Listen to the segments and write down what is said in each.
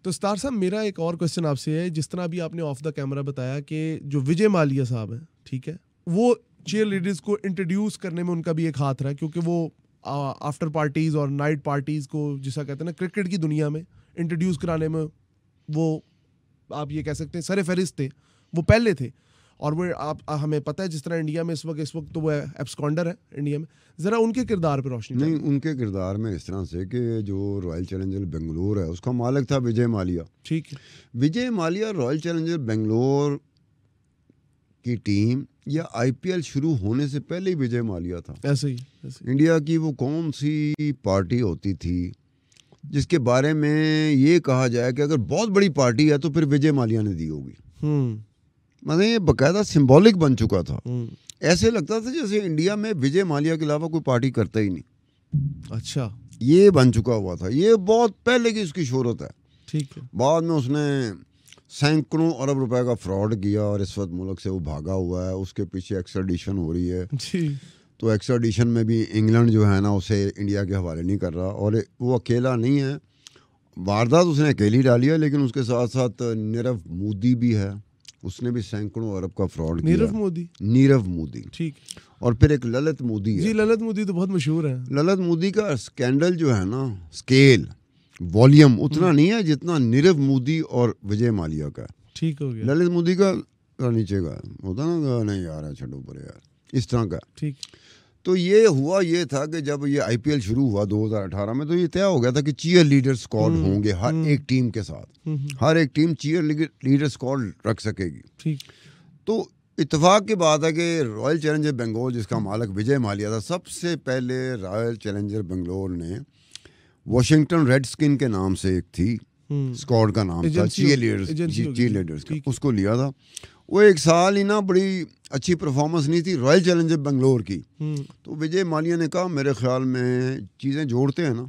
तो स्टार साहब मेरा एक और क्वेश्चन आपसे है, जिस तरह अभी आपने ऑफ द कैमरा बताया कि जो विजय माल्या साहब हैं, ठीक है, वो चीयर लीडर्स को इंट्रोड्यूस करने में उनका भी एक हाथ रहा, क्योंकि वो आफ्टर पार्टीज और नाइट पार्टीज को, जिसा कहते हैं ना, क्रिकेट की दुनिया में इंट्रोड्यूस कराने में वो, आप ये कह सकते हैं, सरे फहरिस्त थे, वो पहले थे। और वो आप हमें पता है जिस तरह इंडिया में इस वक्त तो वो एब्सकॉन्डर है इंडिया में। ज़रा उनके किरदार पर रोशनी नहीं, उनके किरदार में इस तरह से कि जो रॉयल चैलेंजर बेंगलोर है उसका मालिक था विजय माल्या। ठीक है। विजय माल्या रॉयल चैलेंजर बेंगलोर की टीम या आईपीएल शुरू होने से पहले ही विजय माल्या था। ऐसे ही इंडिया की वो कौन सी पार्टी होती थी जिसके बारे में ये कहा जाए कि अगर बहुत बड़ी पार्टी है तो फिर विजय माल्या ने दी होगी। मतलब ये बकायदा सिंबॉलिक बन चुका था। ऐसे लगता था जैसे इंडिया में विजय माल्या के अलावा कोई पार्टी करता ही नहीं। अच्छा, ये बन चुका हुआ था। ये बहुत पहले की उसकी शोहरत है। ठीक है। बाद में उसने सैकड़ों अरब रुपए का फ्रॉड किया और इस वक्त मुल्क से वो भागा हुआ है। उसके पीछे एक्स्ट्राडिशन हो रही है जी। तो एक्स्ट्राडिशन में भी इंग्लैंड जो है ना उसे इंडिया के हवाले नहीं कर रहा। और वो अकेला नहीं है, वारदात उसने अकेली डाली है, लेकिन उसके साथ साथ नीरव मोदी भी है। उसने भी सैकड़ों अरब का फ्रॉड किया। नीरव मोदी, ठीक। और फिर एक ललित मोदी है। जी, ललित मोदी तो बहुत मशहूर है। ललित मोदी का स्कैंडल जो है ना, स्केल वॉल्यूम उतना नहीं है जितना नीरव मोदी और विजय माल्या का। ठीक हो गया। ललित मोदी का नीचे का होता ना, नहीं यार छोड़ो पर यार, इस तरह का। ठीक। तो ये हुआ ये था कि जब ये आईपीएल शुरू हुआ 2018 में, तो ये तय हो गया था कि चीयर लीडर स्क्वाड होंगे हर एक टीम के साथ। हर एक टीम चीयर लीडर स्क्वाड रख सकेगी। ठीक। तो इत्तेफाक की बात है कि रॉयल चैलेंजर बेंगलोर, जिसका मालिक विजय माल्या था, सबसे पहले रॉयल चैलेंजर बेंगलोर ने वॉशिंगटन रेडस्किन के नाम से एक थी स्क्वाड का नाम था, चीयर लीडर्स का, उसको लिया था। वो एक साल ही ना बड़ी अच्छी परफॉर्मेंस नहीं थी रॉयल चैलेंजर बेंगलोर की। तो विजय माल्या ने कहा मेरे ख्याल में चीज़ें जोड़ते हैं ना,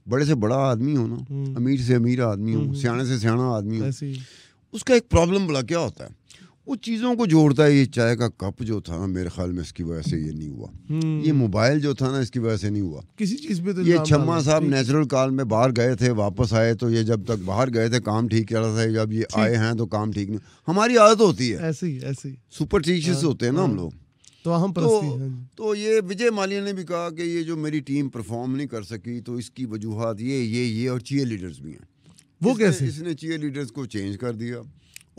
बड़े से बड़ा आदमी हो ना, अमीर से अमीर आदमी हो, सियाने से सियाना आदमी हो, उसका एक प्रॉब्लम बड़ा क्या होता है, वो चीज़ों को जोड़ता है। ये चाय का कप जो था ना, मेरे ख्याल में इसकी वजह से ये नहीं हुआ। ये मोबाइल जो था ना, इसकी वजह से नहीं हुआ। किसी चीज़ पे तो ये छम्मा साहब नेचुरल कॉल में बाहर गए थे, वापस आए तो ये जब तक बाहर गए थे काम ठीक चल रहा था, जब ये आए हैं तो काम ठीक नहीं। हमारी आदत होती है ऐसे ही सुपरस्टिशियस होते हैं ना हम लोग। तो हम तो ये विजय माल्या ने भी कहा कि ये जो मेरी टीम परफॉर्म नहीं कर सकी तो इसकी वजूहत ये और चीयर लीडर्स भी हैं। वो कैसे? इसने चीयर लीडर्स को चेंज कर दिया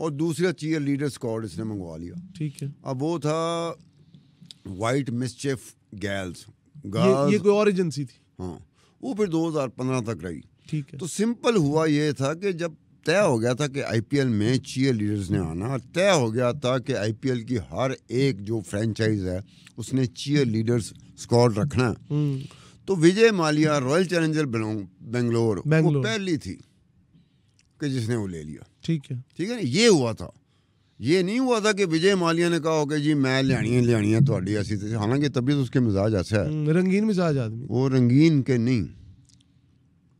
और दूसरा चीयर लीडर स्क्वाड इसने मंगवा लिया। ठीक है। अब वो था वाइट मिसचिफ गर्ल्स। ये कोई और एजेंसी थी? हाँ, वो फिर 2015 तक रही। ठीक है। तो सिंपल हुआ ये था कि जब तय हो गया था कि आईपीएल में चीयर लीडर्स ने आना, तय हो गया था कि आईपीएल की हर एक जो फ्रेंचाइज है उसने चीयर लीडर्स स्क्वाड रखना। तो विजय माल्या रॉयल चैलेंजर बेंगलोर वो पहली थी कि जिसने वो ले लिया। ठीक है ना, ये हुआ था। ये नहीं हुआ था कि विजय माल्या ने कहा कि जी मैं लियानी है थोड़ी ऐसी थी। हालांकि तभी तो उसके मिजाज ऐसा है, रंगीन मिजाज आदमी। वो रंगीन के नहीं,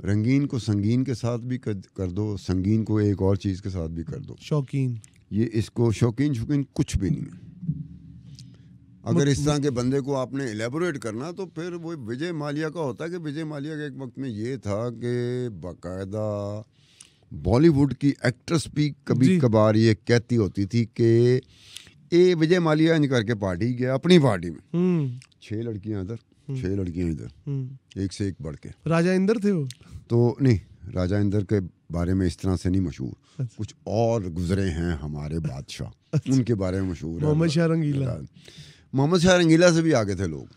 रंगीन को संगीन के साथ भी कर दो, संगीन को एक और चीज़ के साथ भी कर दो, शौकीन। ये इसको शौकीन कुछ भी नहीं है। अगर इस तरह के बंदे को आपने एलेबोरेट करना तो फिर वो विजय माल्या का होता है कि विजय माल्या के एक वक्त में ये था कि बाकायदा बॉलीवुड की एक्ट्रेस भी कभी कभार ये कहती होती थी कि ये विजय माल्या इन करके पार्टी गया अपनी पार्टी में 6 लड़कियां इधर 6 लड़कियां इधर, एक से एक बढ़ के। राजा इंदर थे वो तो नहीं, राजा इंदर के बारे में इस तरह से नहीं मशहूर। कुछ और गुजरे हैं हमारे बादशाह, उनके बारे में मशहूर है। मोहम्मद शाह रंगीला से भी आगे थे लोग।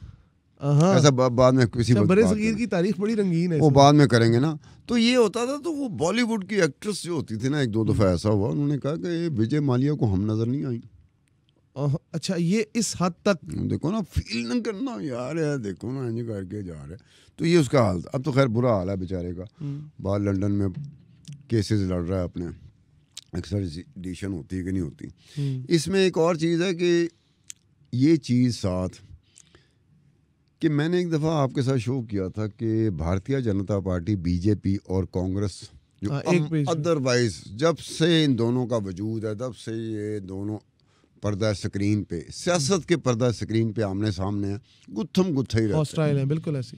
ऐसा बाद में किसी बड़े सगीर की तारीख बड़ी रंगीन है, वो बाद में करेंगे ना। तो ये होता था, तो वो बॉलीवुड की एक्ट्रेस जो होती थी ना, एक दो दफा ऐसा हुआ उन्होंने कहा कि विजय माल्या को हम नजर नहीं आई। अच्छा, ये इस हद तक देखो ना, फील न करना यार है, देखो ना इंज करके जा रहे। तो ये उसका हाल। अब तो खैर बुरा हाल है बेचारे का, बाहर लंदन में केसेस लड़ रहा है अपने, एक्स्ट्राडिशन होती है कि नहीं होती। इसमें एक और चीज़ है कि ये चीज़ साथ कि मैंने एक दफ़ा आपके साथ शो किया था कि भारतीय जनता पार्टी, बीजेपी और कांग्रेस जो अदरवाइज जब से इन दोनों का वजूद है, तब से ये दोनों पर्दा स्क्रीन पे, सियासत के पर्दा स्क्रीन पे आमने सामने हैं, गुत्थम गुत्था ही रहते हैं। बिल्कुल ऐसे।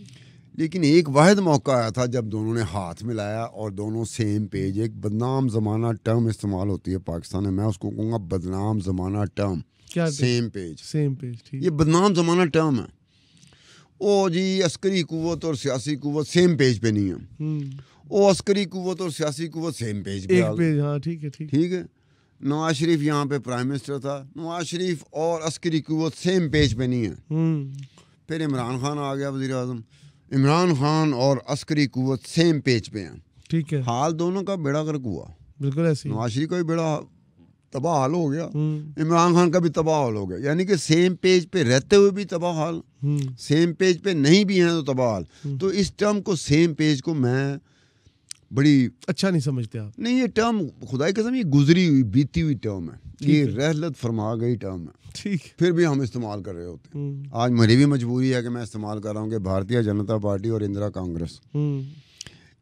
लेकिन एक वाहिद मौका आया था जब दोनों ने हाथ मिलाया और दोनों सेम पेज, एक बदनाम ज़माना टर्म इस्तेमाल होती है पाकिस्तान में, मैं उसको कहूँगा बदनाम ज़माना टर्म, क्या सेम पेज, सेम पेज, ठीक। ये बदनाम ज़माना टर्म है। ओ जी अस्करी कुव्वत और सियासी कुव्वत सेम पेज पे नहीं है, ओ अस्करी कुव्वत और सियासी कुव्वत सेम पेज पे, एक पेज, हाँ ठीक है, ठीक है। नवाज शरीफ यहाँ पे प्राइम मिनिस्टर था, नवाज शरीफ और अस्करी कुव्वत सेम पेज पे नहीं है। फिर इमरान खान आ गया वज़ीर आज़म, इमरान खान और अस्करी कुव्वत सेम पेज पे हैं, ठीक है। हाल दोनों का बेड़ा गर्क हुआ, बिल्कुल ऐसे ही। नवाज शरीफ का भी बेड़ा तबाह हाल हो गया, इमरान खान का भी तबाह हाल हो गया, यानी कि सेम पेज पे रहते हुए भी तबाह हाल, सेम पेज पे नहीं भी हैं तो तबाह हाल। तो इस टर्म को, सेम पेज को मैं बड़ी अच्छा नहीं समझते आप? नहीं, ये टर्म खुदा की कसम ये गुजरी हुई बीती हुई टर्म है, ये रहलत फरमा गई टर्म है, ठीक। फिर भी हम इस्तेमाल कर रहे होते हैं। आज मेरी भी मजबूरी है कि मैं इस्तेमाल कर रहा हूँ कि भारतीय जनता पार्टी और इंदिरा कांग्रेस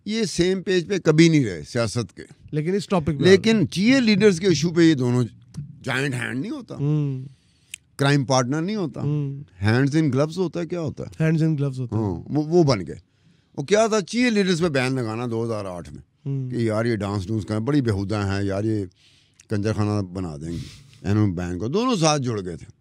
ये सेम पेज पे कभी नहीं रहे सियासत के, लेकिन इस टॉपिक पे, लेकिन चीयर लीडर्स के इशू पे ये दोनों जॉइंट हैंड नहीं होता, क्राइम पार्टनर नहीं होता, हैंड्स इन ग्लव्स होता है, क्या होता है, हैंड्स इन ग्लव्स होता है। हाँ, वो बन गए। वो क्या था, चीयर लीडर्स पे बैन लगाना 2008 में कि यार ये डांस डूंस का बड़ी बेहुदा है यार, ये कंजर खाना बना देंगे, इन्होंने बैन को, दोनों साथ जुड़ गए थे।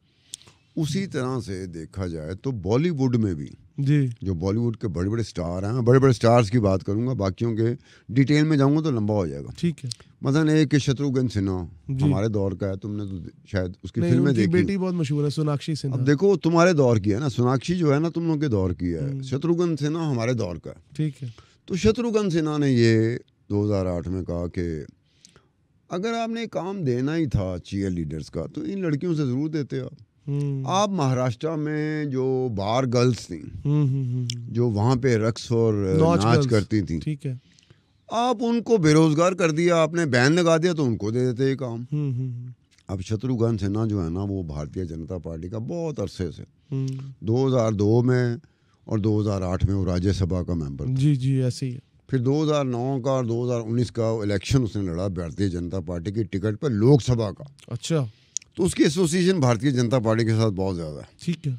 उसी तरह से देखा जाए तो बॉलीवुड में भी जी, जो बॉलीवुड के बड़े बड़े स्टार हैं, बड़े बड़े स्टार्स की बात करूंगा, बाकियों के डिटेल में जाऊंगा तो लंबा हो जाएगा, ठीक है। मसलन एक शत्रुघ्न सिन्हा हमारे दौर का है, तुमने तो शायद उसकी फिल्में देखी, बेटी बहुत मशहूर है सोनाक्षी सिन्हा। अब देखो तुम्हारे दौर की है ना, सोनाक्षी जो है ना तुम लोग के दौर की है, शत्रुघ्न सिन्हा हमारे दौर का, ठीक है। तो शत्रुघ्न सिन्हा ने ये 2008 में कहा कि अगर आपने काम देना ही था चीयर लीडर्स का तो इन लड़कियों से जरूर देते आप महाराष्ट्र में जो बार गर्ल्स थी, जो वहाँ पे रक्स और नाच करती थी, ठीक है, आप उनको बेरोजगार कर दिया, आपने बैन लगा दिया तो उनको दे देते ये काम। अब शत्रुघ्न सिन्हा जो है ना वो भारतीय जनता पार्टी का बहुत अरसे से 2002 में और 2008 में वो राज्यसभा का मेंबर था। जी जी ऐसे ही है। फिर 2009 का और 2019 का इलेक्शन उसने लड़ा भारतीय जनता पार्टी की टिकट पर लोकसभा का। अच्छा, तो उसकी एसोसिएशन भारतीय जनता पार्टी के साथ बहुत ज़्यादा है। ठीक है,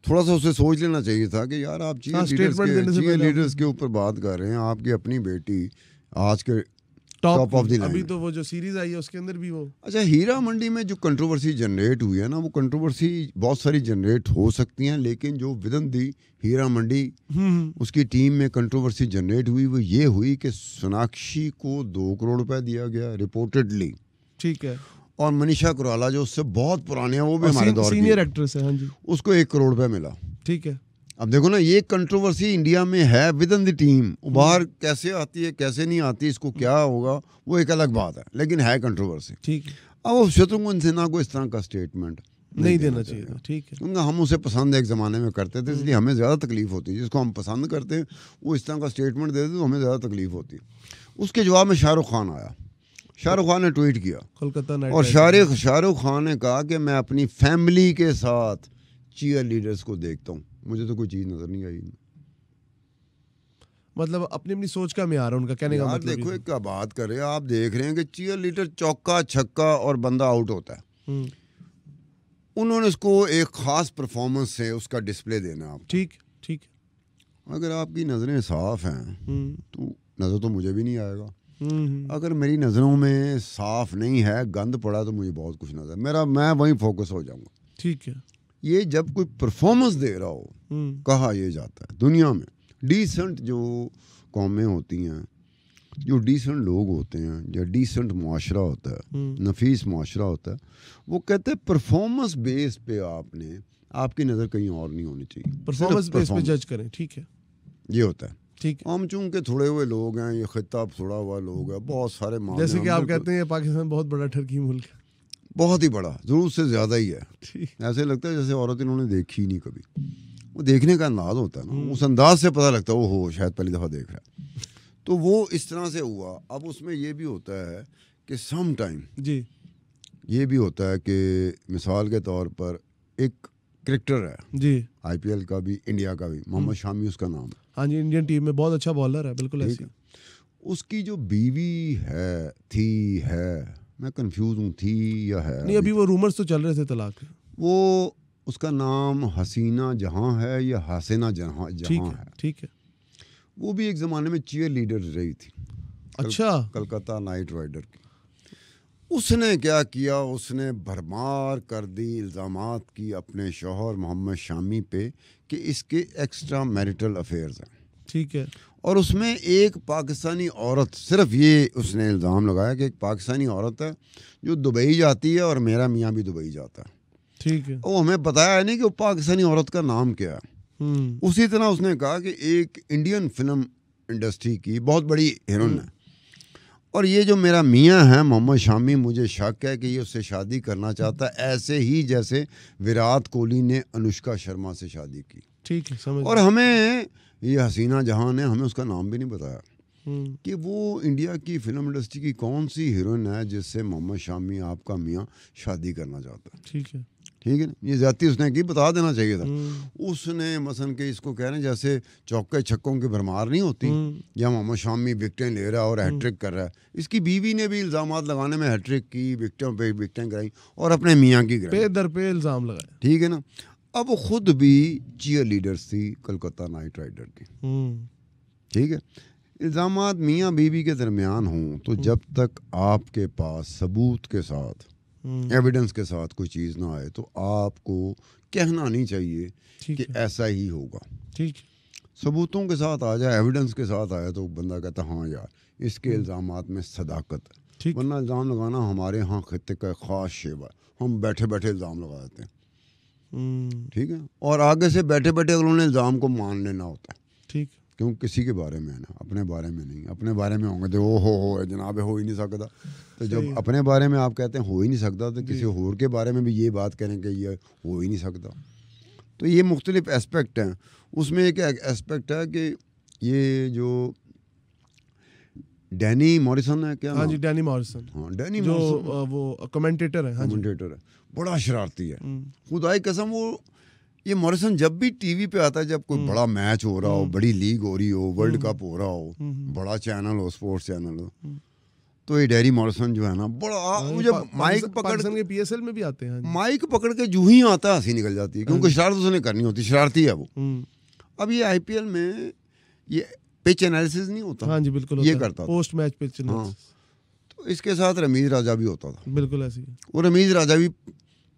थोड़ा सा उसे सोच लेना चाहिए था कि यार आप चीयर लीडर्स के ऊपर बात कर रहे हैं, आपकी अपनी बेटी आज के टॉप ऑफ द लाइन। अभी तो वो जो सीरीज आई है उसके अंदर भी वो, अच्छा, हीरा मंडी में जो कंट्रोवर्सी जनरेट हुई है ना, वो कंट्रोवर्सी बहुत सारी जनरेट हो सकती हैं, लेकिन जो विदन दी हीरा मंडी उसकी टीम में कंट्रोवर्सी जनरेट हुई वो ये हुई कि सोनाक्षी को 2 करोड़ रुपए दिया गया रिपोर्टेडली, ठीक है, और मनीषा कुराला जो उससे बहुत पुरानी है, वो भी हमारे दौर की सीनियर एक्ट्रेस है, हाँ जी, उसको 1 करोड़ रुपए मिला, ठीक है। अब देखो ना, ये कंट्रोवर्सी इंडिया में है विद इन द टीम, बाहर कैसे आती है कैसे नहीं आती, इसको क्या होगा वो एक अलग बात है, लेकिन है कंट्रोवर्सी, ठीक है। अब शत्रुघ्न सिन्हा को इस तरह का स्टेटमेंट नहीं देना चाहिए, ठीक है, क्योंकि हम उसे पसंद एक ज़माने में करते थे, इसलिए हमें ज़्यादा तकलीफ होती है। जिसको हम पसंद करते हैं वो इस तरह का स्टेटमेंट देते तो हमें ज़्यादा तकलीफ होती है। उसके जवाब में शाहरुख खान आया, शाहरुख खान ने ट्वीट किया कोलकाता नाइट, और शाहरुख खान ने कहा कि मैं अपनी फैमिली के साथ चीयर लीडर्स को देखता हूँ, मुझे तो कोई चीज़ नज़र नहीं आई। मतलब अपनी अपनी सोच का म्यार है उनका कहने का मतलब। देखो एक क्या बात कर रहे हैं आप, देख रहे हैं कि चीयर लीडर चौका छक्का और बंदा आउट होता है, उन्होंने उसको एक खास परफॉर्मेंस से उसका डिस्प्ले देना आप, ठीक ठीक। अगर आपकी नज़रें साफ हैं तो नज़र तो मुझे भी नहीं आएगा, अगर मेरी नज़रों में साफ नहीं है, गंद पड़ा तो मुझे बहुत कुछ नजर, मैं वहीं फोकस हो जाऊंगा, ठीक है। ये जब कोई परफॉर्मेंस दे रहा हो, कहा यह जाता है दुनिया में डिसेंट जो कौमें होती हैं, जो डिसेंट लोग होते हैं, जो डिसेंट मुआशरा होता है, नफीस मुआशरा होता है, वो कहते हैं परफॉर्मेंस बेस पे आपकी नज़र कहीं और नहीं होनी चाहिए, परफॉर्मेंस बेस पे जज करें, ठीक है, ये होता है, ठीक। हम चूंकि थोड़े हुए लोग हैं, ये खिताब थोड़ा हुआ लोग हैं, बहुत सारे मामले, जैसे कि आप कहते हैं पाकिस्तान बहुत बड़ा ठरकी मुल्क है, बहुत ही बड़ा, जरूर से ज़्यादा ही है, ऐसे लगता है जैसे औरत इन्होंने देखी ही नहीं कभी, वो देखने का अंदाज होता है ना, उस अंदाज से पता लगता है वो हो शायद पहली दफ़ा देख रहा है, तो वो इस तरह से हुआ। अब उसमें ये भी होता है कि सम टाइम जी ये भी होता है कि मिसाल के तौर पर एक क्रिकेटर है जी, IPL का भी, इंडिया का भी, मोहम्मद शामी उसका नाम है, हाँ जी, इंडियन टीम में बहुत अच्छा बॉलर है, बिल्कुल ऐसी। उसकी जो बीवी है मैं कंफ्यूज हूँ, थी या है, नहीं अभी वो रूमर्स तो चल रहे थे तलाक के, वो उसका नाम हसीना जहां है या हसीना जहां है। ठीक है। वो भी एक ज़माने में चीयर लीडर रही थी। अच्छा। कलकत्ता नाइट राइडर की। उसने क्या किया, उसने भरमार कर दी इल्ज़ामात की अपने शौहर मोहम्मद शामी पे कि इसके एक्स्ट्रा मैरिटल अफेयर्स हैं। ठीक है। और उसमें एक पाकिस्तानी औरत, सिर्फ ये उसने इल्ज़ाम लगाया कि एक पाकिस्तानी औरत है जो दुबई जाती है और मेरा मियाँ भी दुबई जाता है। ठीक है। वो हमें बताया नहीं कि वो पाकिस्तानी औरत का नाम क्या है। उसी तरह उसने कहा कि एक इंडियन फिल्म इंडस्ट्री की बहुत बड़ी हीरोइन है और ये जो मेरा मियाँ है मोहम्मद शामी, मुझे शक है कि ये उससे शादी करना चाहता है, ऐसे ही जैसे विराट कोहली ने अनुष्का शर्मा से शादी की। ठीक है, समझ। और हमें ये हसीना जहां ने हमें उसका नाम भी नहीं बताया कि वो इंडिया की फिल्म इंडस्ट्री की कौन सी हीरोइन है जिससे मोहम्मद शामी आपका मियाँ शादी करना चाहता है। ठीक है। ठीक है ना, ये ज्यादती उसने की, बता देना चाहिए था। उसने मसन के इसको कह रहे हैं जैसे चौके छक्कों की भरमार नहीं होती, या मोहम्मद शामी विकेटें ले रहा है और हैट्रिक कर रहा है। इसकी बीवी ने भी इल्जामात लगाने में हैट्रिक की, विकेटों पे विकेटें कराई और अपने मियाँ की कराई, पे दर पे इल्जाम लगाया। ठीक है ना। अब वो खुद भी चीयर लीडर्स थी कलकत्ता नाइट राइडर की, ठीक है। इल्जामात मियाँ बीवी के दरमियान हों तो जब तक आपके पास सबूत के साथ, एविडेंस के साथ कोई चीज़ ना आए तो आपको कहना नहीं चाहिए कि ऐसा ही होगा। ठीक। सबूतों के साथ आ जाए, एविडेंस के साथ आया तो बंदा कहता हाँ यार इसके इल्ज़ामात में सदाकत है। वरना इल्ज़ाम लगाना हमारे यहाँ खत्ते का ख़ास शेवा, हम बैठे बैठे इल्ज़ाम लगा देते हैं, ठीक है। और आगे से बैठे बैठे उन्होंने इल्ज़ाम को मान लेना होता है, ठीक। क्यों, किसी के बारे में है ना, अपने बारे में नहीं। अपने बारे में होंगे तो ओ हो जनाब हो ही नहीं सकता। तो जब अपने बारे में आप कहते हैं हो ही नहीं सकता तो किसी और के बारे में भी ये बात करें कि ये हो ही नहीं सकता। तो ये मुख्तलिफ एस्पेक्ट हैं। उसमें एक एस्पेक्ट है कि ये जो डैनी मॉरिसन है, क्या? हाँ जी, डैनी मॉरिसन। हाँ, डैनी जो मॉरिसन वो कमेंटेटर है। हाँ जी, कमेंटेटर है, बड़ा शरारती है। खुदाई कसम, वो ये मॉरिसन जब भी टीवी पे आता है, जब कोई बड़ा मैच हो रहा हो, बड़ी लीग हो रही हो, वर्ल्ड कप हो रहा हो, बड़ा चैनल हो, स्पोर्ट्स चैनल हो, तो ये डैनी मॉरिसन जो है ना, बड़ा मुझे माइक पकड़ के पीएसएल में भी आते हैं, माइक पकड़ के जूं ही आता है हंसी निकल जाती है, क्योंकि शरारत उसने करनी होती, शरारती है वो। अब ये आईपीएल में ये पिच एनालिसिस नहीं होता। हाँ जी, बिल्कुल ये करता था पोस्ट मैच पिच एनालिसिस। हाँ, तो इसके साथ रमीज राजा भी होता था, बिल्कुल ऐसे ही। वो रमीज राजा भी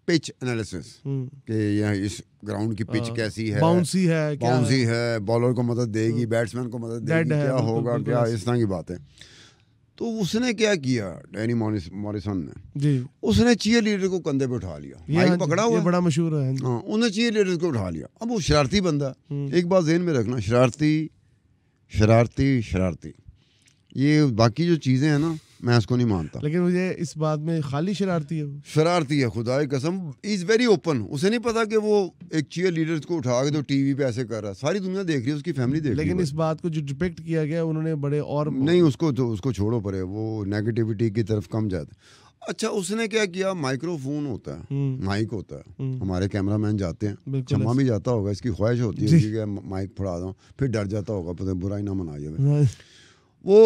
पिच एनालिसिस कि यह इस ग्राउंड की पिच कैसी है, बाउंसी है, बॉलर को मदद देगी, बैट्समैन को मदद देगी, क्या होगा, क्या, इस तरह की बात है। तो उसने क्या किया डैनी मॉरिसन ने जी, उसने चीयर लीडर को कंधे पे उठा लिया, माइक पकड़ा हुआ, ये बड़ा मशहूर है। हाँ, उसने चीयर लीडर को उठा लिया। अब वो शरारती बंदा, एक बात ज़हन में रखना, शरारती शरारती शरारती, ये बाकी जो चीज़ें हैं ना, मैं इसको नहीं मानता। लेकिन मुझे इस बात में खाली शरारती है, शरारती है, खुदा की कसम। Is very open. उसे नहीं पता कि वो एक चीयर लीडर को उठा के तो टीवी पे ऐसे कर रहा है, सारी दुनिया देख रही है, उसकी फैमिली देख रही है। लेकिन इस बात को जो डिपिक्ट किया गया उन्होंने बड़े और नहीं, उसको तो उसको छोड़ो परे, वो नेगेटिविटी की तरफ कम जाता है। अच्छा, उसने क्या किया, माइक्रोफोन होता है, माइक होता है, हमारे कैमरामैन जाते हैं, चम्मा भी जाता होगा, इसकी ख्वाहिश होती है कि माइक फड़ा दो, फिर डर जाता होगा पता बुरा ही ना मनाइए। वो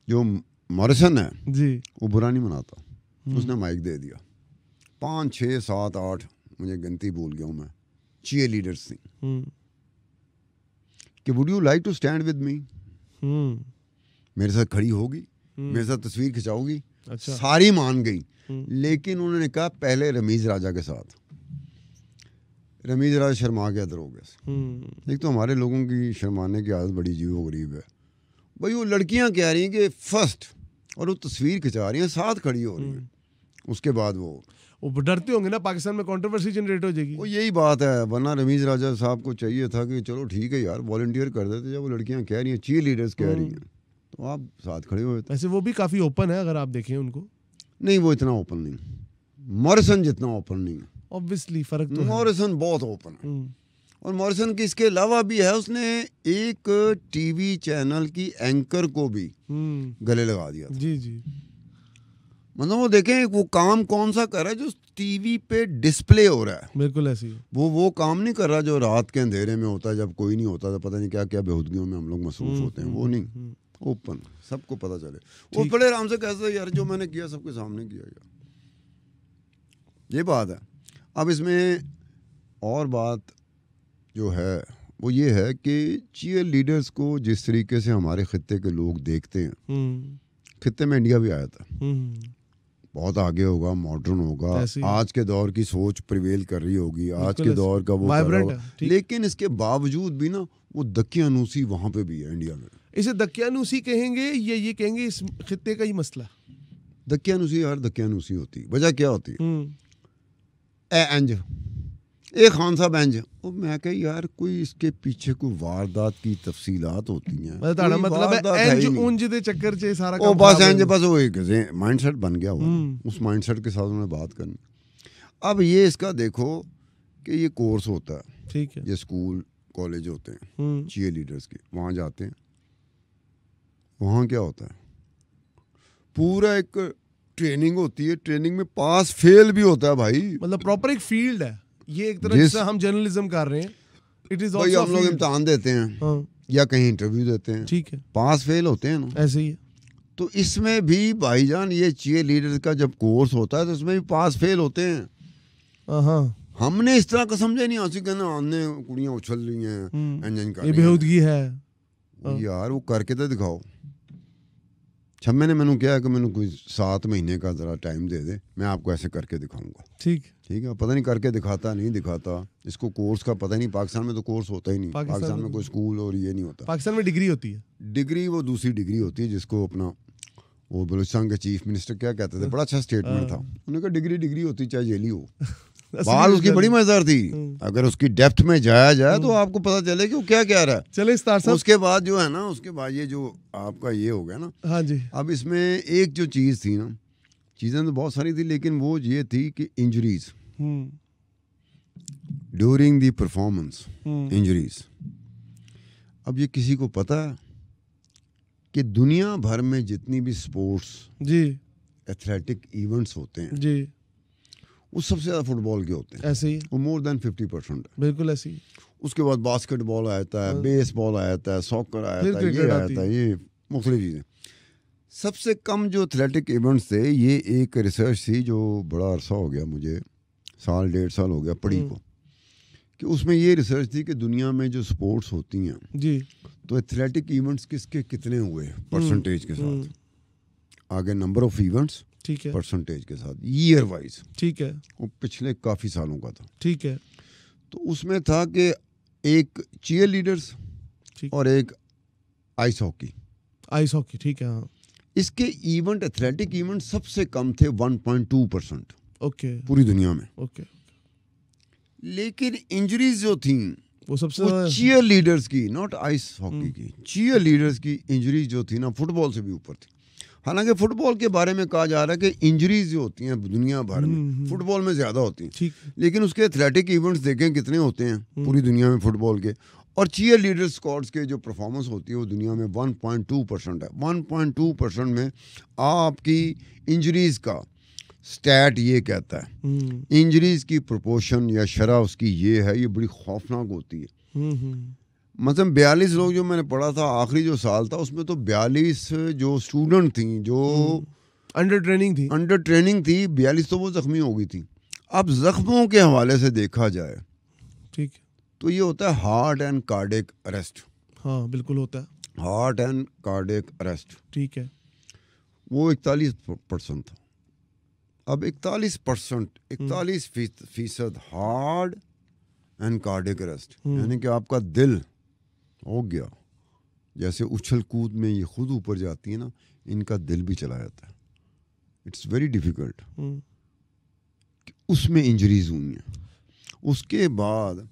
जो मॉरिसन है जी, वो बुरा नहीं मनाता, उसने माइक दे दिया। 5, 6, 7, 8 मुझे गिनती भूल गया हूँ मैं, चीयर लीडर्स थी कि would you like to stand with me, मेरे साथ खड़ी होगी, मेरे साथ तस्वीर खिंचाओगी। अच्छा। सारी मान गई, लेकिन उन्होंने कहा पहले रमीज राजा के साथ। रमीज राजा शर्मा के अदर हो गए। एक तो हमारे लोगों की शर्माने की आदत बड़ी अजीब गरीब है भाई। वो लड़कियां कह रही हैं कि फर्स्ट, और वो तस्वीर खिंचा रही हैं, साथ खड़ी हो रही हैं, उसके बाद वो डरते होंगे ना, पाकिस्तान में कंट्रोवर्सी जनरेट हो जाएगी। वो यही बात है। वरना रमीज राजा साहब को चाहिए था कि चलो ठीक है यार, वॉलंटियर कर देते। जब वो लड़कियां कह रही हैं, चीयर लीडर्स कह रही हैं, तो आप साथ खड़े हुए थे। वैसे वो भी काफी ओपन है, अगर आप देखें उनको। नहीं, वो इतना ओपन नहीं, मॉरिसन जितना ओपन नहीं है। ऑब्वियसली फर्क तो मॉरिसन बहुत ओपन है। और मॉरिसन की इसके अलावा भी है, उसने एक टीवी चैनल की एंकर को भी गले लगा दिया था। जी जी, मतलब वो देखें वो काम कौन सा कर रहा है जो टीवी पे डिस्प्ले हो रहा है। बिल्कुल ऐसी वो काम नहीं कर रहा जो रात के अंधेरे में होता है, जब कोई नहीं होता तो पता नहीं क्या क्या बेहूदगियों में हम लोग मसरूफ होते हैं। वो नहीं, ओपन, सबको पता चले। वो बड़े आराम से कहते यार जो मैंने किया सबके सामने किया यार, ये बात है। अब इसमें और बात जो है वो ये है कि चीयर लीडर्स को जिस तरीके से हमारे खित्ते के लोग देखते हैं, खित्ते में इंडिया भी आया था, बहुत आगे होगा, मॉडर्न होगा, आज के दौर की सोच प्रिवेल कर रही होगी, आज के दौर का वो वाइब्रेंट, लेकिन इसके बावजूद भी ना वो दकियानूसी वहां पे भी है इंडिया में। इसे दकियानूसी कहेंगे या ये कहेंगे इस खित्ते का ही मसला? दकियानूसी हर दकियानूसी होती है। वजह क्या होती है? एंज ए खान साहब एंज, और मैं कह यार कोई इसके पीछे कोई वारदात की तफसीलात होती हैं, मतलब है एंज उंज दे चक्कर चे सारा काम बस एंज बस वो एक माइंडसेट बन गया हुआ, उस माइंडसेट के साथ उन्होंने बात करनी। अब ये इसका देखो कि ये कोर्स होता है, ठीक है, ये स्कूल कॉलेज होते हैं चीयर लीडर्स के, वहाँ जाते हैं, वहाँ क्या होता है, पूरा एक ट्रेनिंग होती है, ट्रेनिंग में पास फेल भी होता है भाई, मतलब प्रॉपर एक फील्ड है ये, एक तरह से हम जर्नलिज्म कर रहे हैं, इट इज आल्सो हम लोग इम्तिहान देते हैं या कहीं इंटरव्यू देते हैं, ठीक है, पास फेल होते हैं ना, ऐसे ही है। तो इसमें भी भाईजान ये चीयर लीडर का जब कोर्स होता है तो इसमें भी पास फेल होते हैं। हमने इस तरह का समझा नहीं, आंसू कहना आने कुड़ियां उछल रही हैं, इंजन कर रही हैं, ये बेहूदगी है यार, वो करके तो दिखाओ। छम्मे ने मैंने कहा कि मैंने कोई 7 महीने का जरा टाइम दे दे, मैं आपको ऐसे करके दिखाऊंगा। ठीक है, पता नहीं करके दिखाता नहीं दिखाता, इसको कोर्स का पता नहीं, पाकिस्तान में तो कोर्स होता ही नहीं, पाकिस्तान में कोई स्कूल और ये नहीं होता, पाकिस्तान में डिग्री होती है, डिग्री वो दूसरी डिग्री होती है जिसको अपना वो बलूचिस्तान के चीफ मिनिस्टर क्या कहते थे, बड़ा अच्छा स्टेटमेंट था, उन्होंने कहा डिग्री होती चाहे जेली हो। बात उसकी बड़ी मजेदार थी, अगर उसकी डेप्थ में जाया जाए तो आपको पता चले कि वो क्या कह रहा है। चले उसके बाद जो है ना, उसके बाद ये जो आपका ये हो गया ना, हाँ जी, अब इसमें एक जो चीज थी ना, चीजें तो बहुत सारी थी, लेकिन वो ये थी कि injuries during the performance, injuries. अब ये किसी को पता है कि दुनिया भर में जितनी भी स्पोर्ट्स जी एथलेटिक इवेंट्स होते हैं जी, वो सबसे ज्यादा फुटबॉल के होते हैं, ऐसे ही, वो मोर देन 50% है, बिल्कुल ऐसे ही। उसके बाद बास्केटबॉल आता है, बेसबॉल आता है, सॉकर आता है, ये आता है, ये मुख्तलिफ चीजें। सबसे कम जो एथलेटिक इवेंट्स थे, ये एक रिसर्च थी जो बड़ा अरसा हो गया, मुझे 1.5 साल हो गया पढ़ी को, कि उसमें ये रिसर्च थी कि दुनिया में जो स्पोर्ट्स होती हैं जी, तो एथलेटिक इवेंट्स किसके कितने हुए परसेंटेज के साथ, आगे नंबर ऑफ इवेंट्स, ठीक है, परसेंटेज के साथ ईयर वाइज, ठीक है, वो पिछले काफ़ी सालों का था, ठीक है। तो उसमें था कि एक चीयर लीडर्स और एक आइस हॉकी, ठीक है, हाँ। इसके इवेंट एथलेटिक इवेंट सबसे कम थे 1.2%, ओके, पूरी दुनिया में, ओके। लेकिन इंजरीज जो थी वो सबसे चीयर लीडर्स की, नॉट आइस हॉकी की, चीयर लीडर्स की इंजरीज जो थी ना, फुटबॉल से भी ऊपर थी। हालांकि फुटबॉल के बारे में कहा जा रहा है कि इंजरीज जो होती हैं दुनिया भर में फुटबॉल में ज्यादा होती हैं, लेकिन उसके एथलेटिक इवेंट्स देखें कितने होते हैं पूरी दुनिया में फुटबॉल के, और चीयर लीडर स्क्वाड्स के जो परफॉर्मेंस होती है वो दुनिया में 1.2% है। 1.2% में आपकी इंजरीज का स्टैट ये कहता है, इंजरीज की प्रोपोर्शन या शरह उसकी ये है, ये बड़ी खौफनाक होती है। मतलब 42 लोग जो मैंने पढ़ा था, आखिरी जो साल था उसमें तो 42 जो स्टूडेंट थी जो अंडर ट्रेनिंग थी 42 तो वो जख्मी हो गई थी। अब जख्मों के हवाले से देखा जाए, ठीक, तो ये होता है हार्ट एंड कार्डियक अरेस्ट। हाँ बिल्कुल होता है, हार्ट एंड कार्डियक अरेस्ट, ठीक है, वो 41% था। अब 41% हार्ट एंड कार्डियक अरेस्ट, यानी कि आपका दिल हो गया, जैसे उछल कूद में ये खुद ऊपर जाती है ना, इनका दिल भी चला जाता है। इट्स वेरी डिफिकल्ट, उसमें इंजरीज हुई हैं। उसके बाद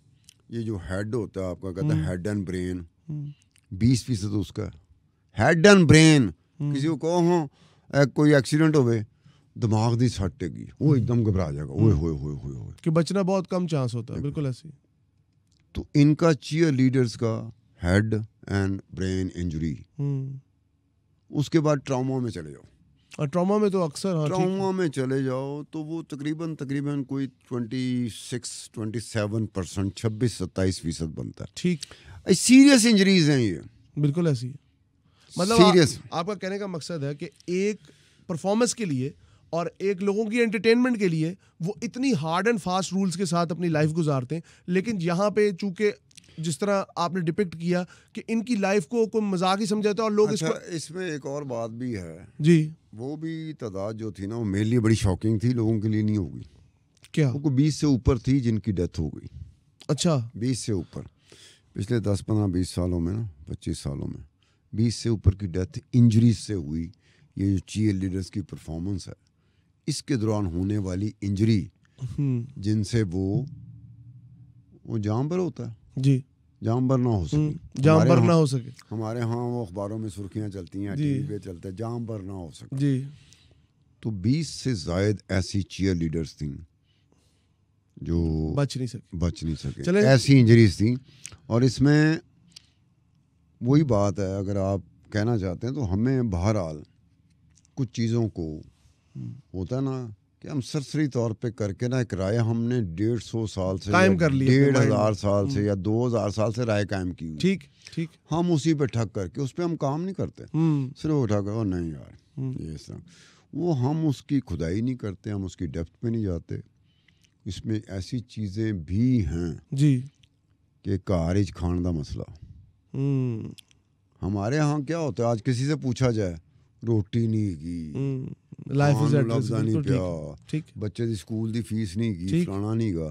ये जो हेड होता है आपका, कहता है हेड एंड ब्रेन, 20% उसका हेड एंड ब्रेन। किसी को कहो हाँ कोई एक्सीडेंट हो दिमाग दी सट हैगी, वो एकदम घबरा जाएगा, ओए होए होए होए होए, कि बचना बहुत कम चांस होता है, बिल्कुल ऐसे। तो इनका चीयर लीडर्स का हेड एंड ब्रेन इंजरी। उसके बाद ट्रॉमा में चले जाओ, और ट्रॉमा में तो अक्सर ट्रॉमा में चले जाओ तो वो तकरीबन कोई 26-27%, 26-27% बनता है। ठीक, सीरियस इंजरीज हैं ये, बिल्कुल ऐसी। मतलब सीरियस आपका कहने का मकसद है कि एक परफॉर्मेंस के लिए और एक लोगों की एंटरटेनमेंट के लिए वो इतनी हार्ड एंड फास्ट रूल्स के साथ अपनी लाइफ गुजारते हैं। लेकिन यहाँ पे चूंकि जिस तरह आपने डिपिक्ट किया कि इनकी लाइफ को कोई मजाक ही समझाता है और लोग अच्छा, इसमें एक और बात भी है जी, वो भी तादाद जो थी ना वो मेरे लिए बड़ी शॉकिंग थी, लोगों के लिए नहीं होगी। क्या वो 20 से ऊपर थी जिनकी डेथ हो गई। अच्छा 20 से ऊपर पिछले 10, 15, 20 सालों में ना, 25 सालों में 20 से ऊपर की डेथ इंजरीज से हुई। ये जो चीयर लीडर्स की परफॉर्मेंस है, इसके दौरान होने वाली इंजरी जिनसे वो जाम पर होता है जी, जाम पर ना हो सके, जाम पर ना हो सके। हमारे यहाँ वो अखबारों में सुर्खियाँ चलती हैं, टीवी पे चलते हैं, जाम पर ना हो सके जी। तो 20 से जायद ऐसी चीयर लीडर्स थी जो बच नहीं सके। ऐसी इंजरीज थी। और इसमें वही बात है, अगर आप कहना चाहते हैं तो हमें बहरहाल कुछ चीज़ों को होता है ना कि हम सरसरी तौर पे करके ना एक राय हमने 150 साल से कायम कर ली, 1500 साल से या 2000 साल से राय कायम की हुई। ठीक हम उसी पे ठग करके उस पे हम काम नहीं करते, सिर्फ उठा कर नहीं यार ये सब, वो हम उसकी खुदाई नहीं करते, हम उसकी डेप्थ पे नहीं जाते। इसमें ऐसी चीज़ें भी हैं जी कि कारज खान का मसला हमारे यहाँ क्या होता है, आज किसी से पूछा जाए रोटी नहीं की, लाइफ इज नहीं पिया, बच्चे की स्कूल की फीस नहीं की, फलाना नहीं गा,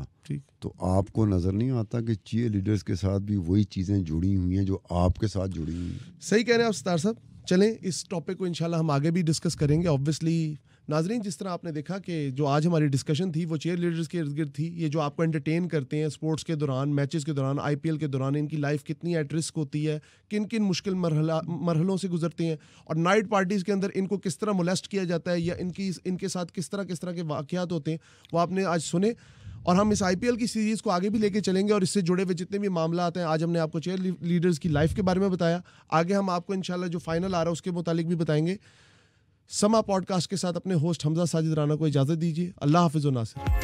तो आपको नजर नहीं आता कि चीयर लीडर्स के साथ भी वही चीजें जुड़ी हुई हैं जो आपके साथ जुड़ी हुई हैं। सही कह रहे हैं आप सितार साहब। चलें इस टॉपिक को इंशाल्लाह हम आगे भी डिस्कस करेंगे। ऑब्वियसली नाजरीन, जिस तरह आपने देखा कि जो आज हमारी डिस्कशन थी वो चीयर लीडर्स के इर्द गिर्द थी। ये जो आपको एंटरटेन करते हैं स्पोर्ट्स के दौरान, मैचेस के दौरान, IPL के दौरान, इनकी लाइफ कितनी एट रिस्क होती है, किन किन मुश्किल मरहलों से गुजरते हैं, और नाइट पार्टीज़ के अंदर इनको किस तरह मोलेस्ट किया जाता है या इनके साथ किस तरह के वाक़यात होते हैं, वो आपने आज सुने। और हम इस IPL की सीरीज़ को आगे भी लेके चलेंगे और इससे जुड़े हुए जितने भी मामला आते हैं, आज हमने आपको चीयर लीडर्स की लाइफ के बारे में बताया। आगे हम आपको इंशाल्लाह जो फाइनल आ रहा है उसके मुतालिक भी बताएंगे। समा पॉडकास्ट के साथ अपने होस्ट हमजा साजिद राना को इजाज़त दीजिए। अल्लाह हाफिज़ व नासिर।